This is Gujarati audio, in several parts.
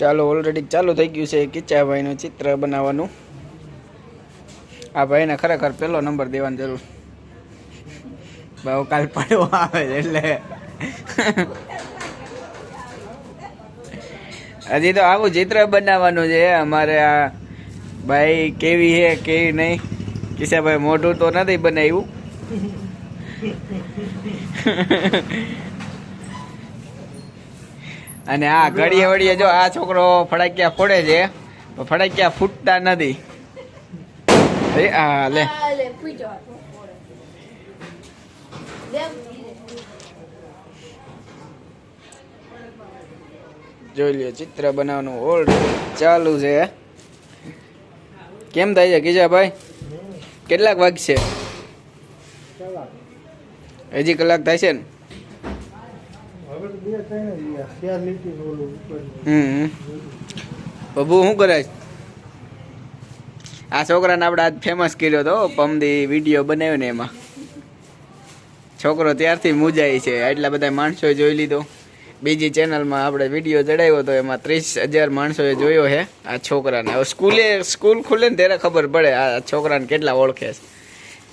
ચાલો ઓલરેડી ચાલુ થઈ ગયું છે કિચ્ચાભાઈનું ચિત્ર બનાવવાનું. આ ભાઈને ખરેખર પહેલો નંબર દેવાની જરૂર. ભાવ કાલ પડવો આવે એટલે હજી તો આવું ચિત્ર બનાવવાનું છે અમારે. આ ભાઈ કેવી છે કેવી નહીં, કિસ્સાભાઈ મોઢું તો નથી બનાવ્યું. અને આ ઘડીએ વળીએ જો આ છોકરો ફડાક્યા ફોડે છે, ફડાક્યા ફૂટતા નથી. હા લે જોઈ લ્યો ચિત્ર બનાવવાનું ઓલરેડી ચાલુ છે. કેમ થાય છે કિશાભાઈ? કેટલાક વાગશે? હજી કલાક થાય છે ને? બબુ શું કરે? આ છોકરાને આપણે આજ ફેમસ કર્યો હતો પમદી વિડીયો બનાવ્યો ને એમાં. છોકરો ત્યારથી મૂંઝાય છે. આટલા બધા માણસોએ જોઈ લીધો. બીજી ચેનલમાં આપણે વિડીયો ચડાવ્યો હતો એમાં 30,000 માણસોએ જોયો છે આ છોકરાને. હવે સ્કૂલ ખુલે ને ત્યારે ખબર પડે આ છોકરાને કેટલા ઓળખે છે.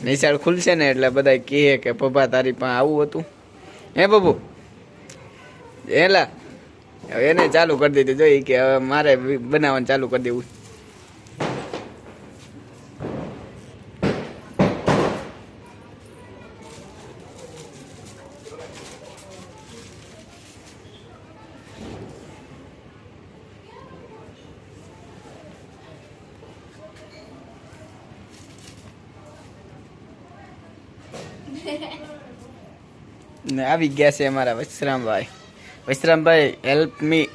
નિશાળ ખુલશે ને એટલે બધા કહે કે પપ્પા તારી પાસે આવું હતું હે બબુ. એલા એને ચાલુ કરી દીધું જોઈ કે હવે મારે બનાવવાનું ચાલુ કરી દેવું. ને આવી ગયા છે અમારા વિશ્રામભાઈ. Vishrambhai help me.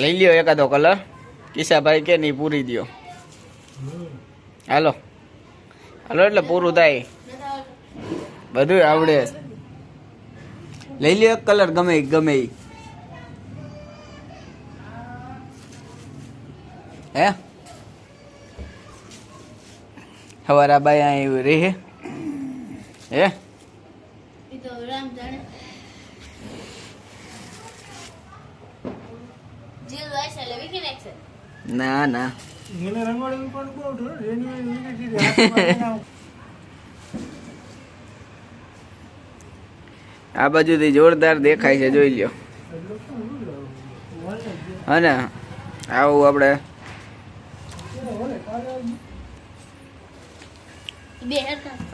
લઈ લ્યો એકાદો કલર. કિશાભાઈ કે નહીં પૂરી દો. હાલો હાલો એટલે પૂરું થાય. બધું આવડે. લઈ લ્યો એક કલર ગમે ગમે હે. હવારા બાઈ અહીં રહે હે. ના ના આ બાજુથી જોરદાર દેખાય છે જોઈ લ્યો. હા ને આવું આપણે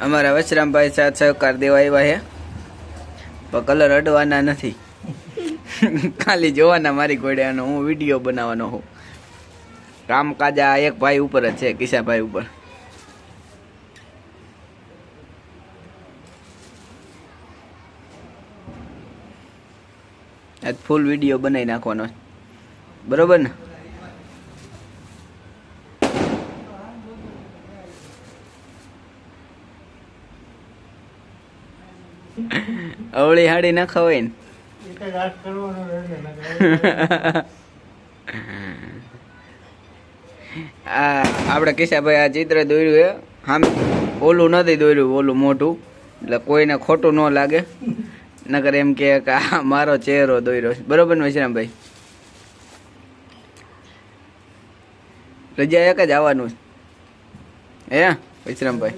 અમારા વશરામભાઈ સાથ સહકાર દેવા આવ્યા છે પણ કલર અડવાના નથી. ખાલી જોવાના મારી ઘોડ્યાનો હું વિડીયો બનાવવાનો હું. કામકાજ આ એક ભાઈ ઉપર જ છે કિશાભાઈ ઉપર. આજ ફૂલ વિડીયો બનાવી નાખવાનો બરોબર ને. અવળી હાડી ના ખવાય ને. આપણે કિશાભાઈ આ ચિત્ર દોર્યું છે આમ. ઓલું નથી દોર્યું, ઓલું મોટું, એટલે કોઈને ખોટું ન લાગે. નકર એમ કે આ મારો ચહેરો દોર્યો છે બરોબર ને વિશ્રામભાઈ? રજા એક જ આવવાનું હે વિશ્રામભાઈ?